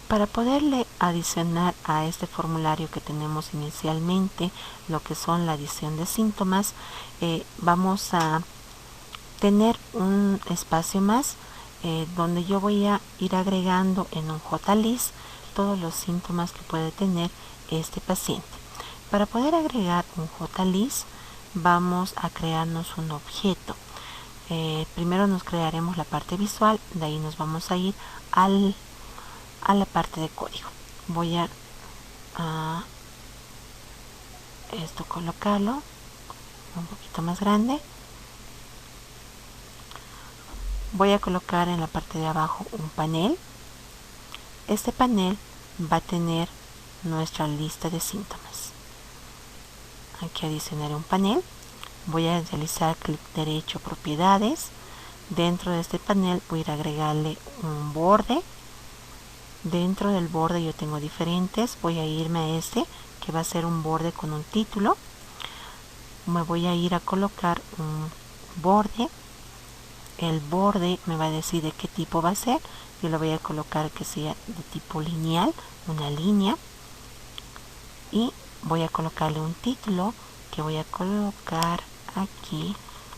Para poderle adicionar a este formulario que tenemos inicialmente lo que son la adición de síntomas, vamos a tener un espacio más donde yo voy a ir agregando en un JList todos los síntomas que puede tener este paciente. Para poder agregar un JList vamos a crearnos un objeto. Primero nos crearemos la parte visual, de ahí nos vamos a ir a la parte de código. Voy a esto colocarlo un poquito más grande. Voy a colocar en la parte de abajo un panel. Este panel va a tener nuestra lista de síntomas. Aquí adicionaré un panel. Voy a realizar clic derecho propiedades. Dentro de este panel voy a ir a agregarle un borde. Dentro del borde yo tengo diferentes. Voy a irme a este que va a ser un borde con un título. Me voy a ir a colocar un borde. El borde me va a decir de qué tipo va a ser. Yo le voy a colocar que sea de tipo lineal, una línea. Y voy a colocarle un título que voy a colocar aquí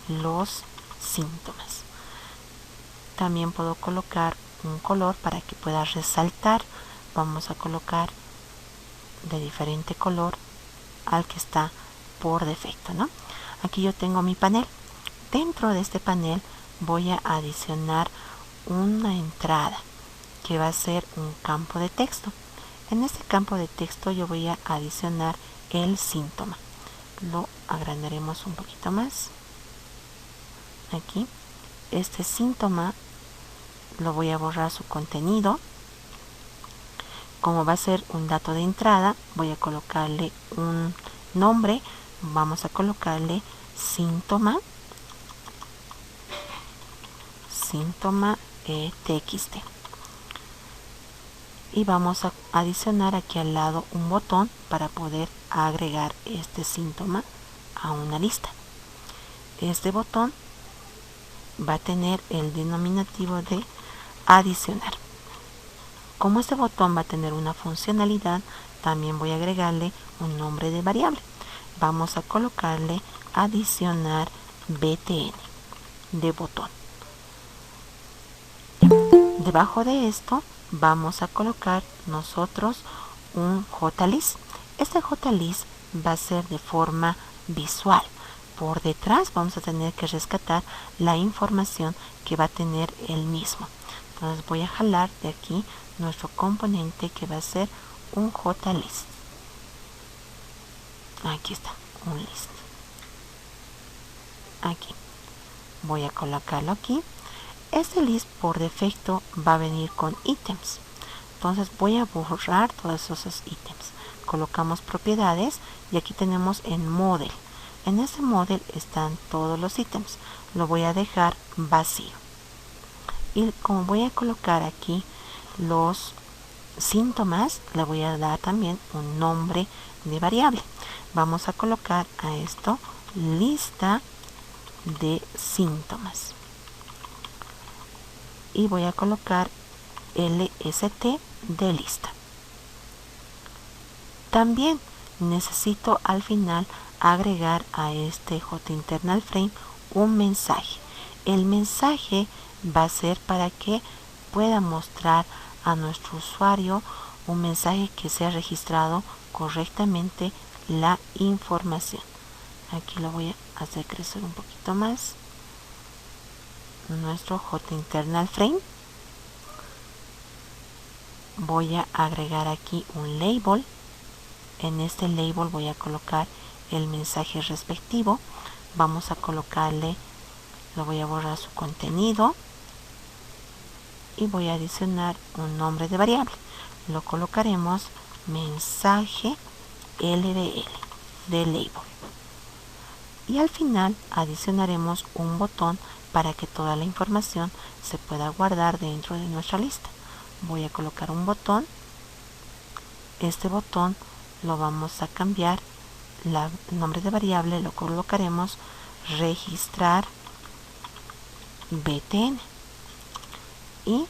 los síntomas. También puedo colocar un color para que pueda resaltar. Vamos a colocar de diferente color al que está por defecto, ¿no? Aquí yo tengo mi panel. Dentro de este panel voy a adicionar una entrada que va a ser un campo de texto. En este campo de texto yo voy a adicionar el síntoma. Lo agrandaremos un poquito más. Aquí. Este síntoma lo voy a borrar su contenido. Como va a ser un dato de entrada, voy a colocarle un nombre. Vamos a colocarle síntoma txt. Y vamos a adicionar aquí al lado un botón para poder agregar este síntoma a una lista. Este botón va a tener el denominativo de adicionar. Como este botón va a tener una funcionalidad, también voy a agregarle un nombre de variable. Vamos a colocarle adicionar btn de botón. Debajo de esto vamos a colocar nosotros un JList. Este JList va a ser de forma visual. Por detrás vamos a tener que rescatar la información que va a tener el mismo. Entonces voy a jalar de aquí nuestro componente que va a ser un JList. Aquí está, un list. Aquí. Voy a colocarlo aquí. Este list por defecto va a venir con ítems. Entonces voy a borrar todos esos ítems. Colocamos propiedades y aquí tenemos en model. En este model están todos los ítems. Lo voy a dejar vacío. Y como voy a colocar aquí los síntomas, le voy a dar también un nombre de variable. Vamos a colocar a esto lista de síntomas. Y voy a colocar lst de lista. También necesito al final agregar a este JInternalFrame un mensaje. El mensaje va a ser para que pueda mostrar a nuestro usuario un mensaje que sea registrado correctamente la información. Aquí lo voy a hacer crecer un poquito más. Nuestro JInternalFrame. Voy a agregar aquí un label. En este label voy a colocar el mensaje respectivo. Vamos a colocarle, lo voy a borrar su contenido y voy a adicionar un nombre de variable. Lo colocaremos mensaje LDL de label. Y al final adicionaremos un botón para que toda la información se pueda guardar dentro de nuestra lista. Voy a colocar un botón. Este botón lo vamos a cambiar. El nombre de variable lo colocaremos registrar btn. Y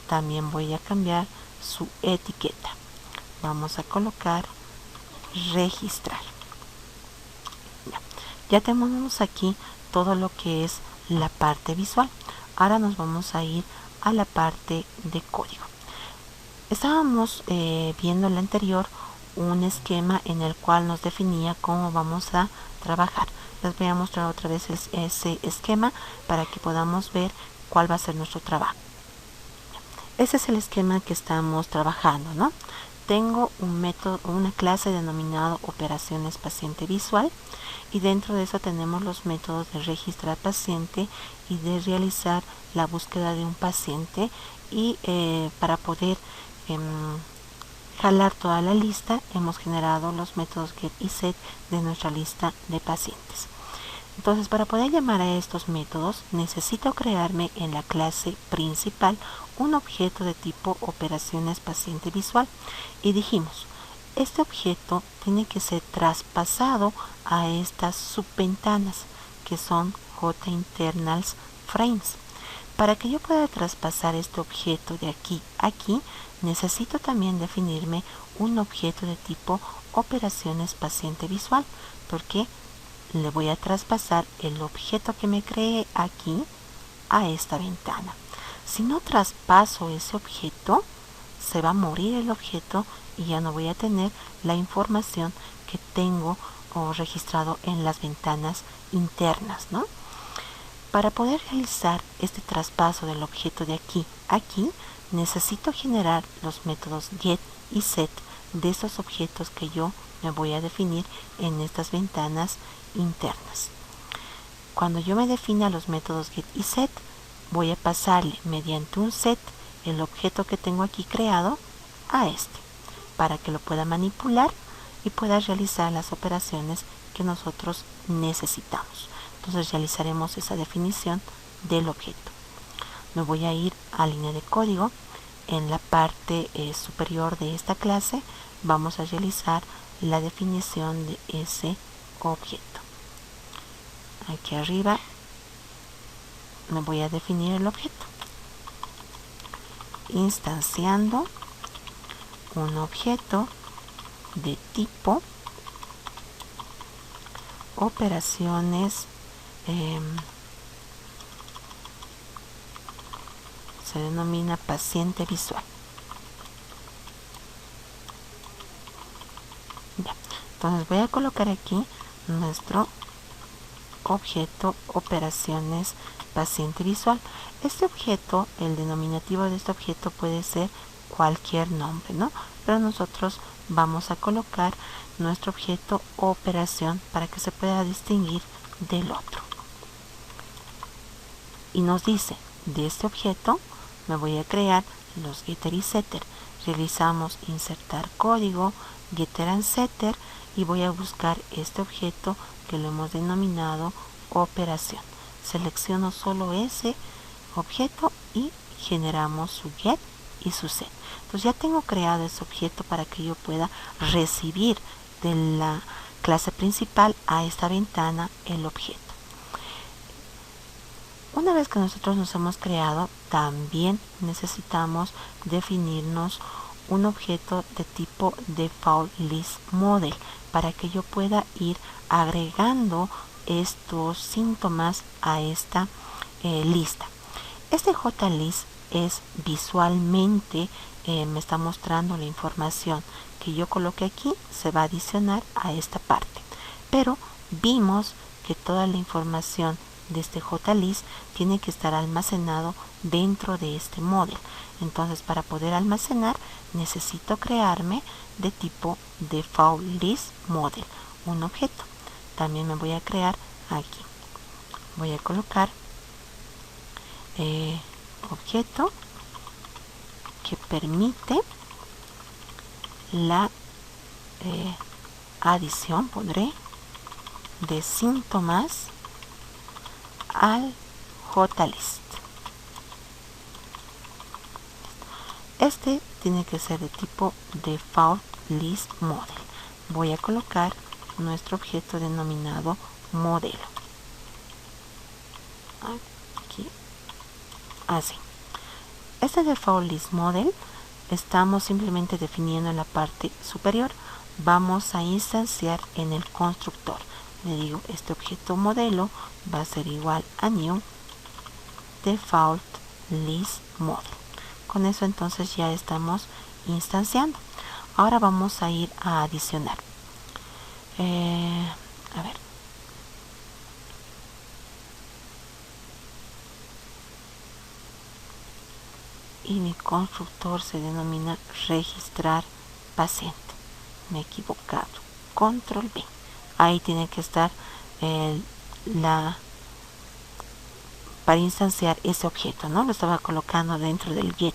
también voy a cambiar su etiqueta. Vamos a colocar registrar. Ya tenemos aquí todo lo que es la parte visual. Ahora nos vamos a ir a la parte de código. Estábamos viendo en la anterior un esquema en el cual nos definía cómo vamos a trabajar. Les voy a mostrar otra vez ese esquema para que podamos ver cuál va a ser nuestro trabajo. Ese es el esquema que estamos trabajando, ¿no? Tengo un método, una clase denominado operaciones paciente visual, y dentro de eso tenemos los métodos de registrar paciente y de realizar la búsqueda de un paciente, y para poder jalar toda la lista hemos generado los métodos get y set de nuestra lista de pacientes. Entonces, para poder llamar a estos métodos necesito crearme en la clase principal un objeto de tipo operaciones paciente visual, y dijimos, este objeto tiene que ser traspasado a estas subventanas que son JInternals frames. Para que yo pueda traspasar este objeto de aquí a aquí, necesito también definirme un objeto de tipo operaciones paciente visual, porque le voy a traspasar el objeto que me creé aquí a esta ventana. Si no traspaso ese objeto, se va a morir el objeto y ya no voy a tener la información que tengo registrado en las ventanas internas, ¿no? Para poder realizar este traspaso del objeto de aquí a aquí, necesito generar los métodos get y set de esos objetos que yo me voy a definir en estas ventanas internas. Cuando yo me defina los métodos get y set, voy a pasarle mediante un set el objeto que tengo aquí creado a este, para que lo pueda manipular y pueda realizar las operaciones que nosotros necesitamos. Entonces realizaremos esa definición del objeto. Me voy a ir a línea de código. En la parte superior de esta clase vamos a realizar la definición de ese objeto. Aquí arriba me voy a definir el objeto, instanciando un objeto de tipo operaciones se denomina paciente visual. Ya. Entonces voy a colocar aquí nuestro objeto operaciones paciente visual. Este objeto, el denominativo de este objeto puede ser cualquier nombre, ¿no? Pero nosotros vamos a colocar nuestro objeto operación para que se pueda distinguir del otro. Y nos dice, de este objeto me voy a crear los getter y setter. Realizamos insertar código, getter and setter, y voy a buscar este objeto que lo hemos denominado operación. Selecciono solo ese objeto y generamos su get y su set. Entonces ya tengo creado ese objeto para que yo pueda recibir de la clase principal a esta ventana el objeto. Una vez que nosotros nos hemos creado, también necesitamos definirnos un objeto de tipo default list model para que yo pueda ir agregando estos síntomas a esta lista. Este JList es visualmente me está mostrando la información que yo coloqué aquí, se va a adicionar a esta parte, pero vimos que toda la información de este JList tiene que estar almacenado dentro de este model. Entonces, para poder almacenar necesito crearme de tipo default list model un objeto. También me voy a crear aquí, voy a colocar objeto que permite la adición, pondré, de síntomas al JList. Este tiene que ser de tipo default list model. Voy a colocar nuestro objeto denominado modelo. Aquí, así. Este default list model estamos simplemente definiendo en la parte superior. Vamos a instanciar en el constructor. Le digo, este objeto modelo va a ser igual a new default list model. Con eso entonces ya estamos instanciando. Ahora vamos a ir a adicionar. A ver. Y mi constructor se denomina registrar paciente. Me he equivocado. Control B. Ahí tiene que estar para instanciar ese objeto, ¿no? Lo estaba colocando dentro del get.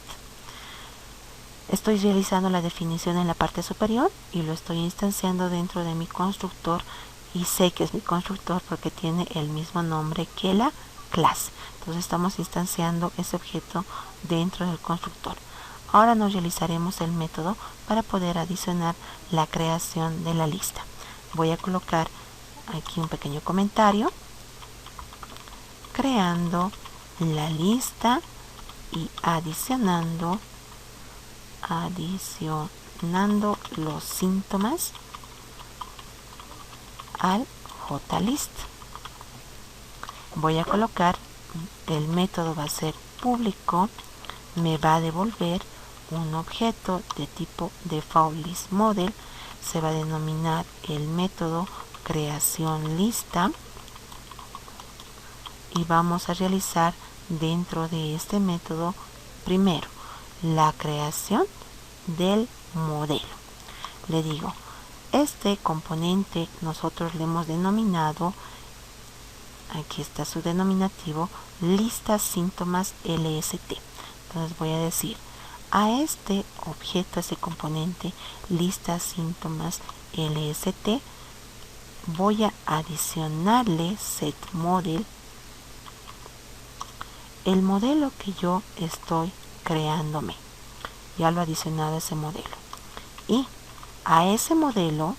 Estoy realizando la definición en la parte superior y lo estoy instanciando dentro de mi constructor, y sé que es mi constructor porque tiene el mismo nombre que la clase. Entonces estamos instanciando ese objeto dentro del constructor. Ahora nos realizaremos el método para poder adicionar la creación de la lista. Voy a colocar aquí un pequeño comentario: creando la lista y adicionando los síntomas al JList. Voy a colocar, el método va a ser público, me va a devolver un objeto de tipo default list model, se va a denominar el método creación lista, y vamos a realizar dentro de este método primero la creación del modelo. Le digo, este componente nosotros le hemos denominado, aquí está su denominativo, lista síntomas LST. Entonces voy a decir, a este objeto, a ese componente lista síntomas LST, voy a adicionarle set model, el modelo que yo estoy creándome. Ya lo he adicionado a ese modelo, y a ese modelo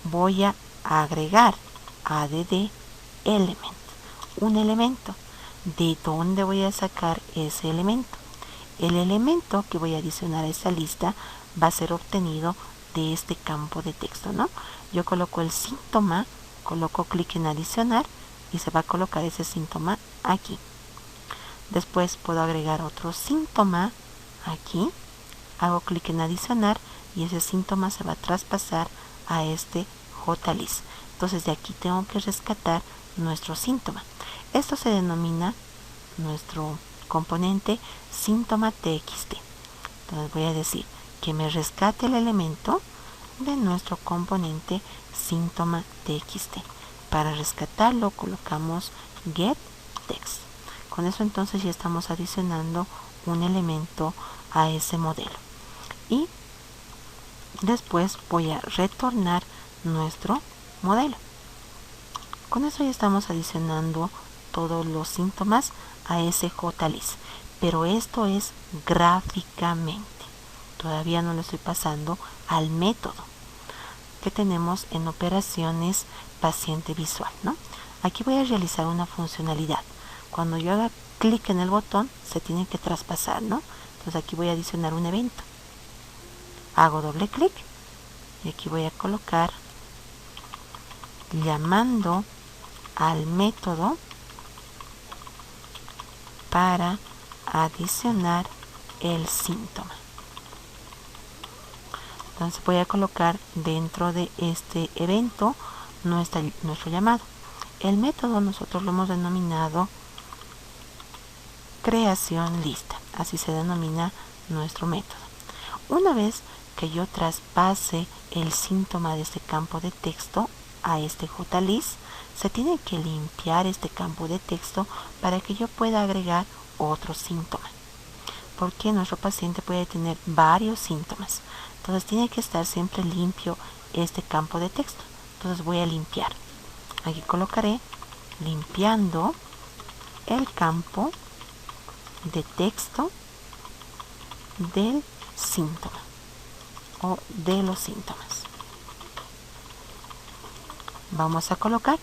voy a agregar add element, un elemento. ¿De dónde voy a sacar ese elemento? El elemento que voy a adicionar a esa lista va a ser obtenido de este campo de texto, ¿no? Yo coloco el síntoma, coloco clic en adicionar y se va a colocar ese síntoma aquí. Después puedo agregar otro síntoma aquí, hago clic en adicionar y ese síntoma se va a traspasar a este JList. Entonces de aquí tengo que rescatar nuestro síntoma. Esto se denomina nuestro componente síntoma txt. Entonces voy a decir que me rescate el elemento de nuestro componente síntoma txt. Para rescatarlo colocamos get text. Con eso entonces ya estamos adicionando un elemento a ese modelo. Y después voy a retornar nuestro modelo. Con eso ya estamos adicionando todos los síntomas a ese JList. Pero esto es gráficamente. Todavía no lo estoy pasando al método que tenemos en operaciones paciente visual, ¿no? Aquí voy a realizar una funcionalidad. Cuando yo haga clic en el botón, se tiene que traspasar, ¿no? Entonces aquí voy a adicionar un evento. Hago doble clic y aquí voy a colocar llamando al método para adicionar el síntoma. Entonces voy a colocar dentro de este evento nuestro llamado. El método nosotros lo hemos denominado creación lista, así se denomina nuestro método. Una vez que yo traspase el síntoma de este campo de texto a este JList, se tiene que limpiar este campo de texto para que yo pueda agregar otro síntoma, porque nuestro paciente puede tener varios síntomas. Entonces tiene que estar siempre limpio este campo de texto. Entonces voy a limpiar. Aquí colocaré limpiando el campo de texto del síntoma o de los síntomas. Vamos a colocar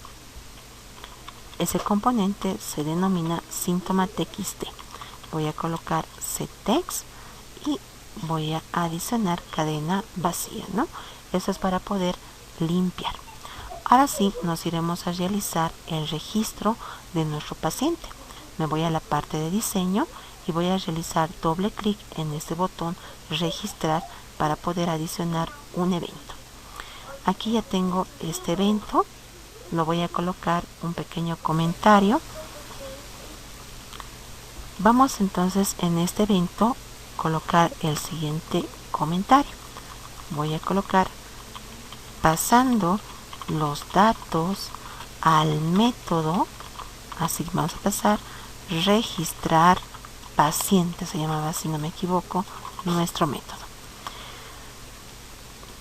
ese componente, se denomina síntoma txt. Voy a colocar setText y voy a adicionar cadena vacía, ¿no? Eso es para poder limpiar. Ahora sí, nos iremos a realizar el registro de nuestro paciente. Me voy a la parte de diseño y voy a realizar doble clic en este botón registrar para poder adicionar un evento. Aquí ya tengo este evento, lo voy a colocar un pequeño comentario. Vamos entonces en este evento colocar el siguiente comentario. Voy a colocar pasando los datos al método, así vamos a pasar registrar paciente, se llamaba, si no me equivoco, nuestro método.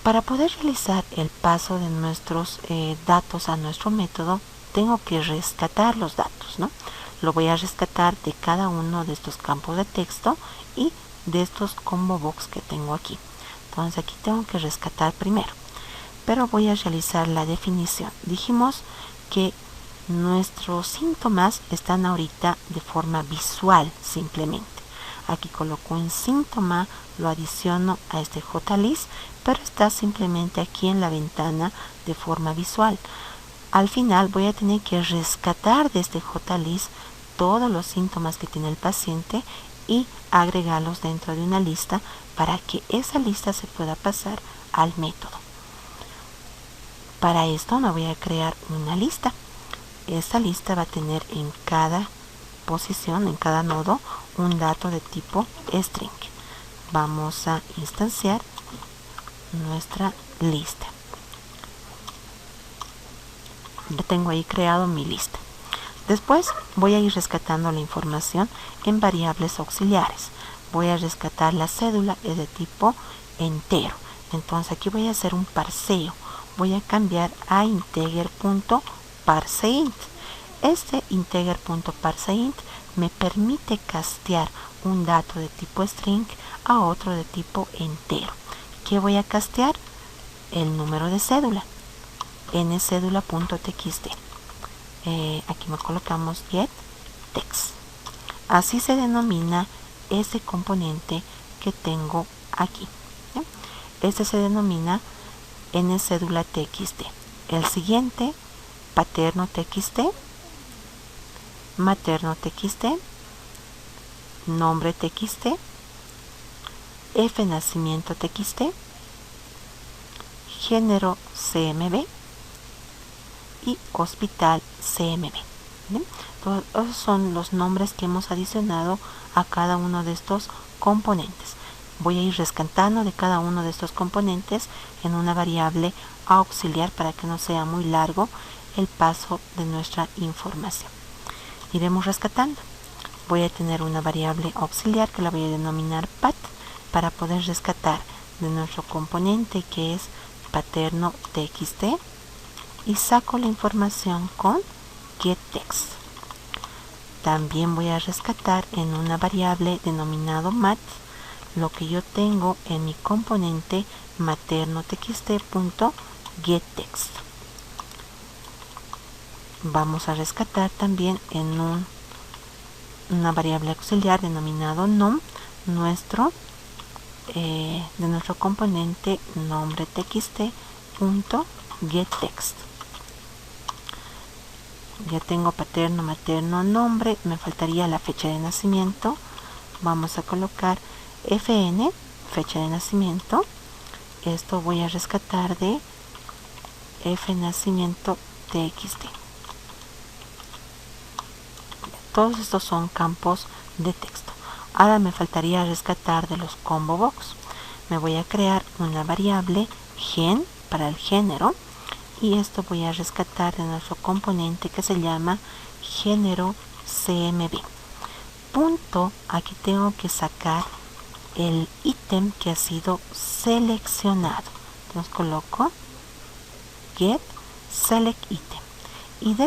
Para poder realizar el paso de nuestros datos a nuestro método, tengo que rescatar los datos, ¿no? Lo voy a rescatar de cada uno de estos campos de texto y de estos combo box que tengo aquí. Entonces aquí tengo que rescatar primero, pero voy a realizar la definición. Dijimos que nuestros síntomas están ahorita de forma visual simplemente. Aquí coloco un síntoma, lo adiciono a este JList, pero está simplemente aquí en la ventana de forma visual. Al final voy a tener que rescatar de este JList todos los síntomas que tiene el paciente y agregarlos dentro de una lista para que esa lista se pueda pasar al método. Para esto me voy a crear una lista. Esta lista va a tener en cada posición, en cada nodo, un dato de tipo string. Vamos a instanciar nuestra lista. Ya tengo ahí creado mi lista. Después voy a ir rescatando la información en variables auxiliares. Voy a rescatar la cédula, es de tipo entero. Entonces aquí voy a hacer un parseo. Voy a cambiar a integer.parseInt. Este integer.parseInt me permite castear un dato de tipo string a otro de tipo entero. ¿Qué voy a castear? El número de cédula, ncédula.txt. Aquí me colocamos getText. Así se denomina ese componente que tengo aquí. ¿Sí? Este se denomina ncédula.txt. El siguiente, paterno.txt, materno.txt, nombre.txt, fnacimiento.txt, género CMB y hospital CMB. ¿Bien? Todos esos son los nombres que hemos adicionado a cada uno de estos componentes. Voy a ir rescatando de cada uno de estos componentes en una variable auxiliar para que no sea muy largo el paso de nuestra información. Iremos rescatando. Voy a tener una variable auxiliar que la voy a denominar pat para poder rescatar de nuestro componente que es paterno.txt y saco la información con getText. También voy a rescatar en una variable denominado mat lo que yo tengo en mi componente materno.txt.getText. Vamos a rescatar también en una variable auxiliar denominado nom de nuestro componente nombre.txt.getText. Ya tengo paterno, materno, nombre, me faltaría la fecha de nacimiento. Vamos a colocar fn, fecha de nacimiento. Esto voy a rescatar de fnacimiento.txt. Todos estos son campos de texto. Ahora me faltaría rescatar de los combo box. Me voy a crear una variable gen para el género y esto voy a rescatar de nuestro componente que se llama género CMB. Punto, aquí tengo que sacar el ítem que ha sido seleccionado. Entonces coloco get select item y de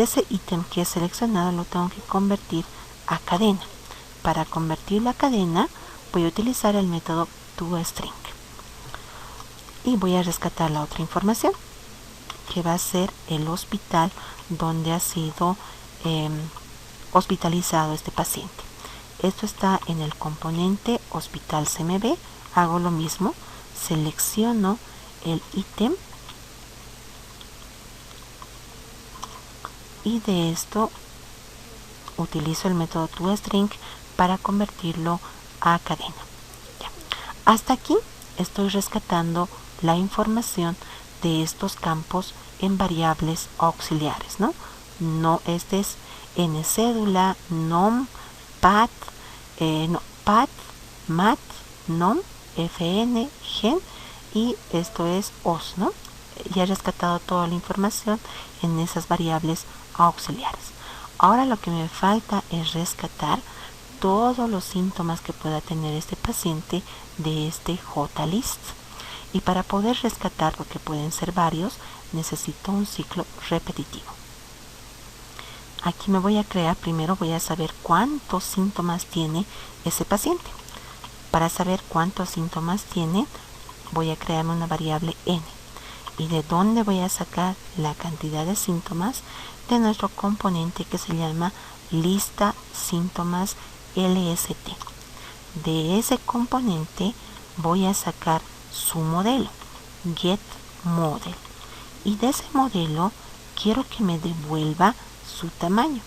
ese ítem que es seleccionado lo tengo que convertir a cadena. Para convertir la cadena voy a utilizar el método toString y voy a rescatar la otra información que va a ser el hospital donde ha sido hospitalizado este paciente. Esto está en el componente Hospital CMB. Hago lo mismo, selecciono el ítem y de esto utilizo el método toString para convertirlo a cadena. Ya. Hasta aquí estoy rescatando la información de estos campos en variables auxiliares, ¿no? Este es ncédula, nom, pat, pat, mat, nom, fn, gen, y esto es os, ¿no? Ya he rescatado toda la información en esas variables auxiliares. Ahora lo que me falta es rescatar todos los síntomas que pueda tener este paciente de este JList. Y para poder rescatar, porque pueden ser varios, necesito un ciclo repetitivo. Aquí me voy a crear, primero voy a saber cuántos síntomas tiene ese paciente. Para saber cuántos síntomas tiene, voy a crearme una variable n. ¿Y de dónde voy a sacar la cantidad de síntomas? De nuestro componente que se llama lista síntomas lst. De ese componente voy a sacar su modelo, getModel. Y de ese modelo quiero que me devuelva su tamaño.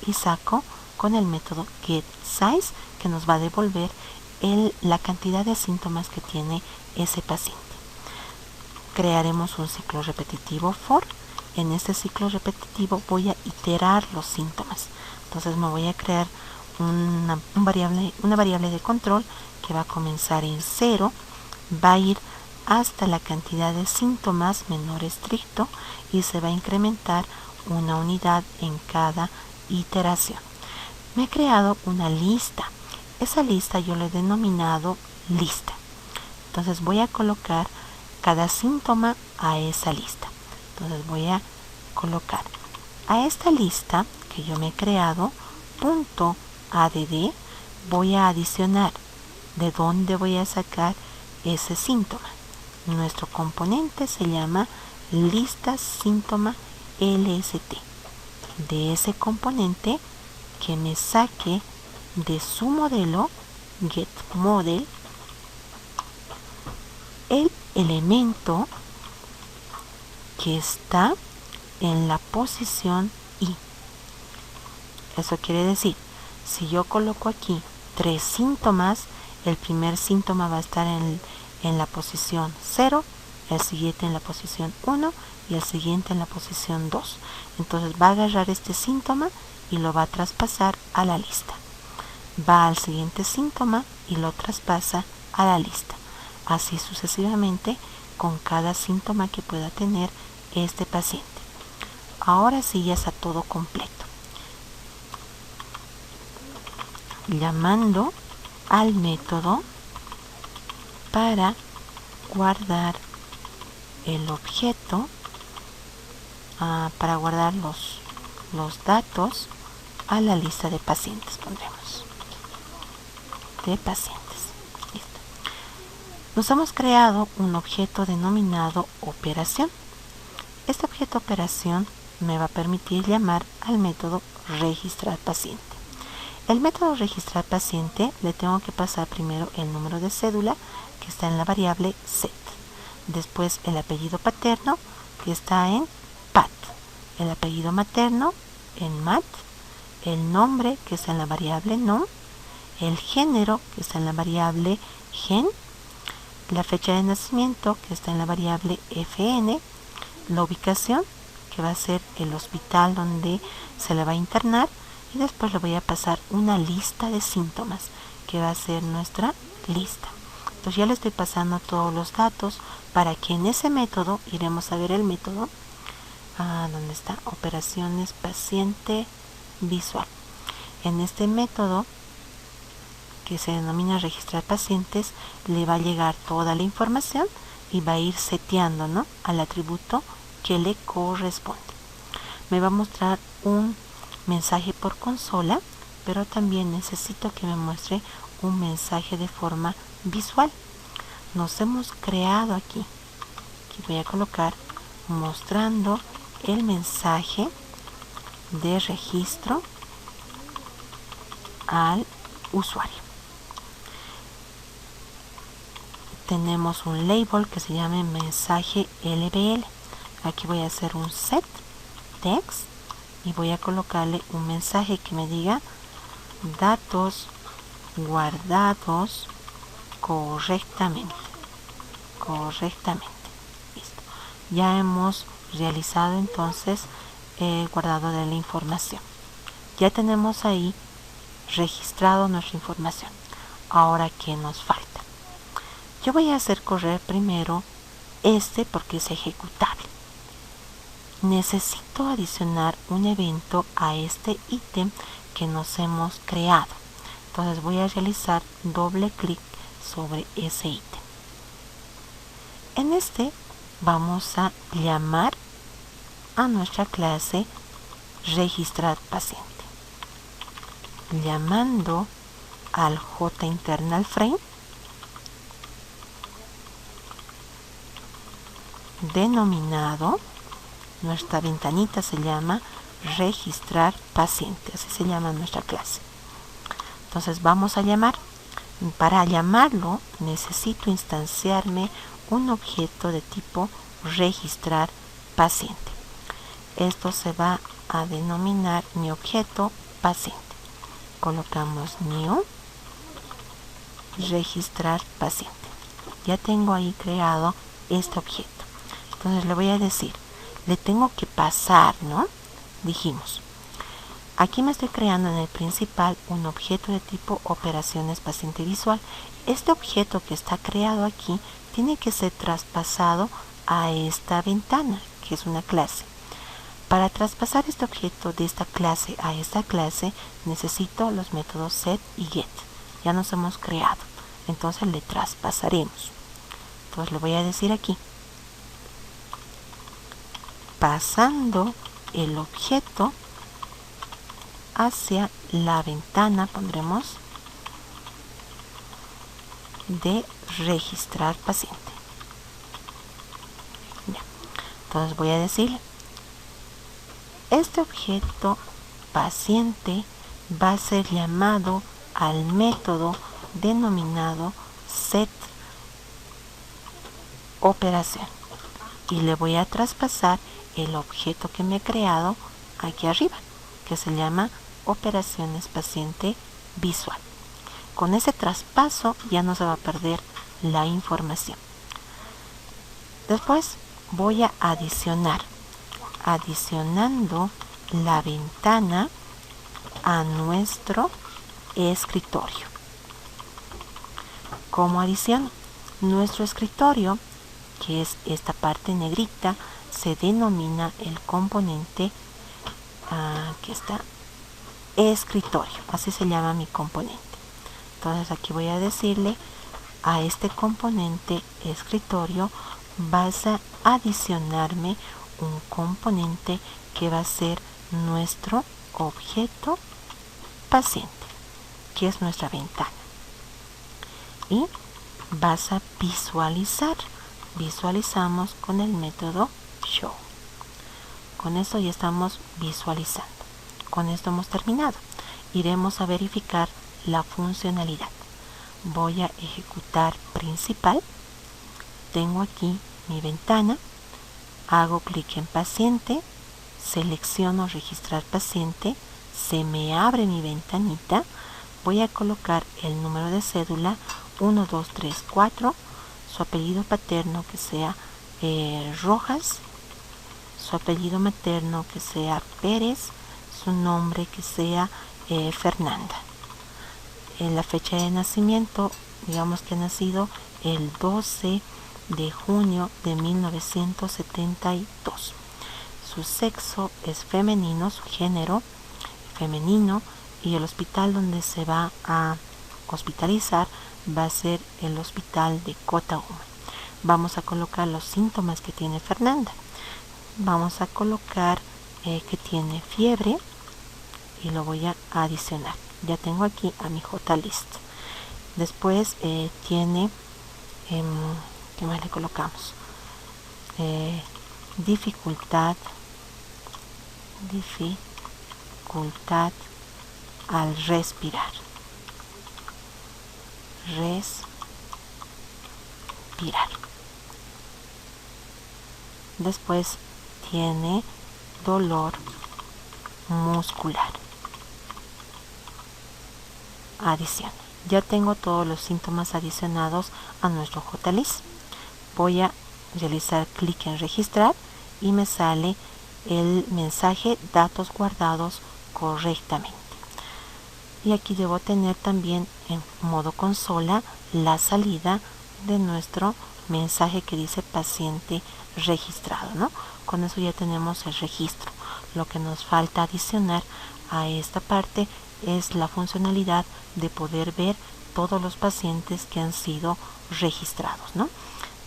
Y saco con el método getSize, que nos va a devolver la cantidad de síntomas que tiene ese paciente. Crearemos un ciclo repetitivo for. En este ciclo repetitivo voy a iterar los síntomas. Entonces me voy a crear una variable de control que va a comenzar en 0, va a ir hasta la cantidad de síntomas menor estricto y se va a incrementar una unidad en cada iteración. Me he creado una lista. Esa lista yo le he denominado lista. Entonces voy a colocar cada síntoma a esa lista. Entonces voy a colocar a esta lista que yo me he creado .add, voy a adicionar de dónde voy a sacar ese síntoma. Nuestro componente se llama lista síntoma lst. De ese componente que me saque de su modelo getModel el elemento que está en la posición i. Eso quiere decir, si yo coloco aquí 3 síntomas, el primer síntoma va a estar en la posición 0, el siguiente en la posición 1 y el siguiente en la posición 2. Entonces va a agarrar este síntoma y lo va a traspasar a la lista. Va al siguiente síntoma y lo traspasa a la lista. Así sucesivamente con cada síntoma que pueda tener este paciente. Ahora sí ya está todo completo. Llamando al método para guardar el objeto, para guardar los datos a la lista de pacientes. Pondremos de pacientes. Listo. Nos hemos creado un objeto denominado operación. Este objeto operación me va a permitir llamar al método registrar paciente. El método registrar paciente le tengo que pasar primero el número de cédula que está en la variable set, después el apellido paterno que está en pat, el apellido materno en mat, el nombre que está en la variable nom, el género que está en la variable gen, la fecha de nacimiento que está en la variable fn, la ubicación que va a ser el hospital donde se le va a internar, y después le voy a pasar una lista de síntomas que va a ser nuestra lista. Entonces ya le estoy pasando todos los datos para que en ese método, iremos a ver el método, ¿dónde está? Operaciones paciente visual. En este método que se denomina registrar pacientes, le va a llegar toda la información y va a ir seteando, ¿no?, al atributo que le corresponde. Me va a mostrar un mensaje por consola, pero también necesito que me muestre un mensaje de forma visual. Nos hemos creado aquí voy a colocar mostrando el mensaje de registro al usuario. Tenemos un label que se llama mensaje LBL. Aquí voy a hacer un set text y voy a colocarle un mensaje que me diga datos guardados correctamente. Listo. Ya hemos realizado entonces el guardado de la información. Ya tenemos ahí registrado nuestra información. Ahora, ¿qué nos falta? Yo voy a hacer correr primero porque es ejecutable. Necesito adicionar un evento a este ítem que nos hemos creado. Entonces voy a realizar doble clic sobre ese ítem. En vamos a llamar a nuestra clase registrar paciente. Llamando al JInternalFrame denominado, nuestra ventanita se llama registrar paciente, así se llama nuestra clase. Entonces vamos a llamar. Para llamarlo necesito instanciarme un objeto de tipo registrar paciente. Esto se va a denominar mi objeto paciente. Colocamos new registrar paciente. Ya tengo ahí creado este objeto. Entonces le voy a decir, le tengo que pasar, ¿no? Dijimos, aquí me estoy creando en el principal un objeto de tipo operaciones paciente visual. Este objeto que está creado aquí tiene que ser traspasado a esta ventana, que es una clase. Para traspasar este objeto de esta clase a esta clase, necesito los métodos set y get. Ya nos hemos creado. Entonces le traspasaremos. Entonces le voy a decir aquí, pasando el objeto hacia la ventana, pondremos de registrar paciente. Ya. Entonces voy a decir, este objeto paciente va a ser llamado al método denominado set operación y le voy a traspasar el objeto que me he creado aquí arriba, que se llama operaciones paciente visual. Con ese traspaso ya no se va a perder la información. Después voy a adicionando la ventana a nuestro escritorio. ¿Cómo adiciono? Nuestro escritorio, que es esta parte negrita, se denomina el componente que está escritorio, así se llama mi componente. Entonces aquí voy a decirle a este componente escritorio, vas a adicionarme un componente que va a ser nuestro objeto paciente, que es nuestra ventana, y vas a visualizamos con el método show. Con esto ya estamos visualizando. Con esto hemos terminado. Iremos a verificar la funcionalidad. Voy a ejecutar principal. Tengo aquí mi ventana. Hago clic en paciente. Selecciono registrar paciente. Se me abre mi ventanita. Voy a colocar el número de cédula 1234. Su apellido paterno que sea Rojas. Su apellido materno que sea Pérez. Su nombre que sea Fernanda. En la fecha de nacimiento, digamos que ha nacido el 12 de junio de 1972. Su sexo es femenino, su género femenino, y el hospital donde se va a hospitalizar va a ser el hospital de Cotahuma. Vamos a colocar los síntomas que tiene Fernanda. Vamos a colocar que tiene fiebre y lo voy a adicionar. Ya tengo aquí a mi JList. Después tiene, ¿qué más le colocamos? Dificultad al respirar. respirar. Después tiene dolor muscular. Adición. Ya tengo todos los síntomas adicionados a nuestro JLIS. Voy a realizar clic en registrar y me sale el mensaje datos guardados correctamente. Y aquí debo tener también en modo consola la salida de nuestro mensaje que dice paciente registrado, ¿no? Con eso ya tenemos el registro. Lo que nos falta adicionar a esta parte es la funcionalidad de poder ver todos los pacientes que han sido registrados, ¿no?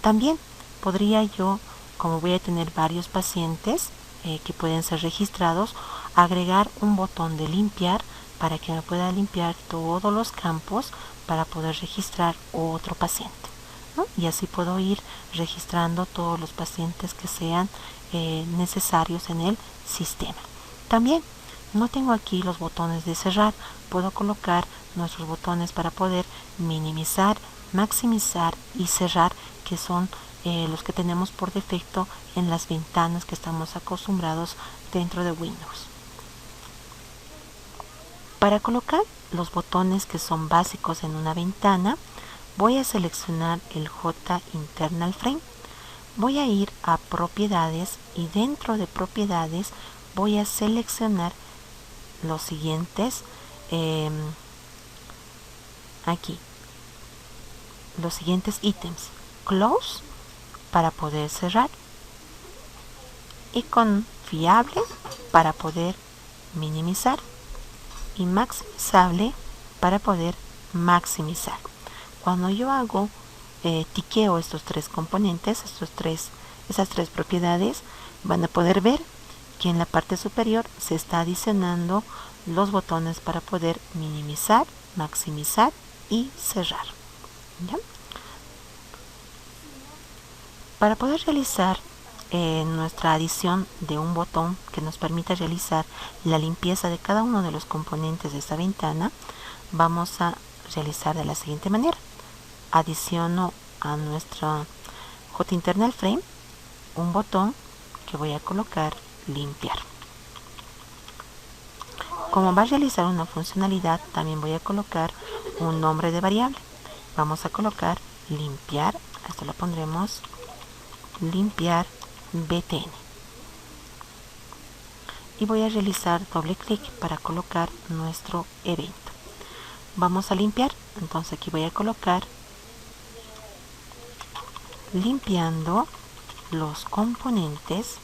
También podría yo, como voy a tener varios pacientes que pueden ser registrados, agregar un botón de limpiar para que me pueda limpiar todos los campos para poder registrar otro paciente, ¿no? Y así puedo ir registrando todos los pacientes que sean necesarios en el sistema. También no tengo aquí los botones de cerrar. Puedo colocar nuestros botones para poder minimizar, maximizar y cerrar, que son los que tenemos por defecto en las ventanas que estamos acostumbrados dentro de Windows. Para colocar los botones que son básicos en una ventana, voy a seleccionar el J Internal Frame. Voy a ir a propiedades y dentro de propiedades voy a seleccionar los siguientes aquí los siguientes ítems: close para poder cerrar, y confiable para poder minimizar, y maximizable para poder maximizar. Cuando yo hago tiqueo estos tres componentes, esas tres propiedades, van a poder ver que en la parte superior se está adicionando los botones para poder minimizar, maximizar y cerrar. ¿Ya? Para poder realizar nuestra adición de un botón que nos permita realizar la limpieza de cada uno de los componentes de esta ventana, vamos a realizar de la siguiente manera. Adiciono a nuestra J Internal Frame un botón que voy a colocar limpiar. Como va a realizar una funcionalidad, también voy a colocar un nombre de variable. Vamos a colocar limpiar, esto lo pondremos limpiar BTN. Y voy a realizar doble clic para colocar nuestro evento. Vamos a limpiar, entonces aquí voy a colocar limpiando los componentes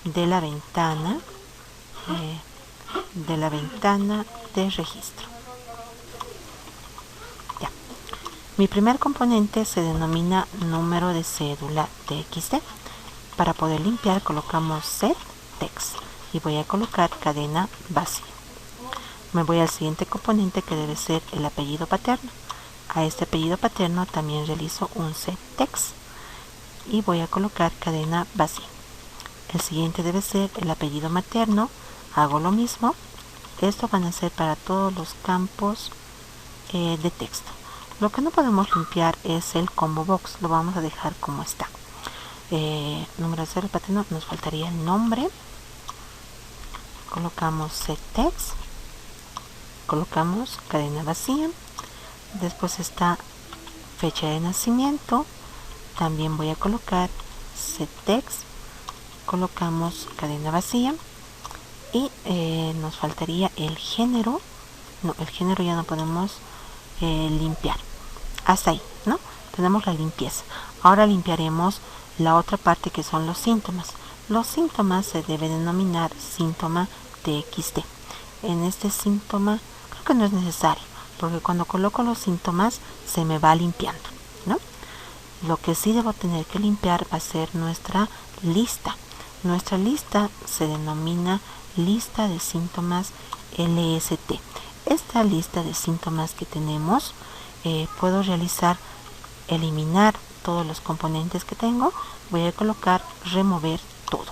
de la ventana de registro. Ya. Mi primer componente se denomina número de cédula TXT. Para poder limpiar colocamos set text y voy a colocar cadena vacía. Me voy al siguiente componente, que debe ser el apellido paterno. A este apellido paterno también realizo un set text y voy a colocar cadena vacía. El siguiente debe ser el apellido materno. Hago lo mismo. Esto van a ser para todos los campos de texto. Lo que no podemos limpiar es el combo box. Lo vamos a dejar como está. Número de cédula paterno, nos faltaría el nombre. Colocamos set text. Colocamos cadena vacía. Después está fecha de nacimiento. También voy a colocar set text. Colocamos cadena vacía. Y nos faltaría el género. No, el género ya no podemos limpiar. Hasta ahí, ¿no? Tenemos la limpieza. Ahora limpiaremos la otra parte, que son los síntomas. Los síntomas se debe denominar síntoma TXT. En este síntoma creo que no es necesario, porque cuando coloco los síntomas se me va limpiando, ¿no? Lo que sí debo tener que limpiar va a ser nuestra lista. Nuestra lista se denomina lista de síntomas LST. Esta lista de síntomas que tenemos, puedo realizar, eliminar todos los componentes que tengo. Voy a colocar remover todo.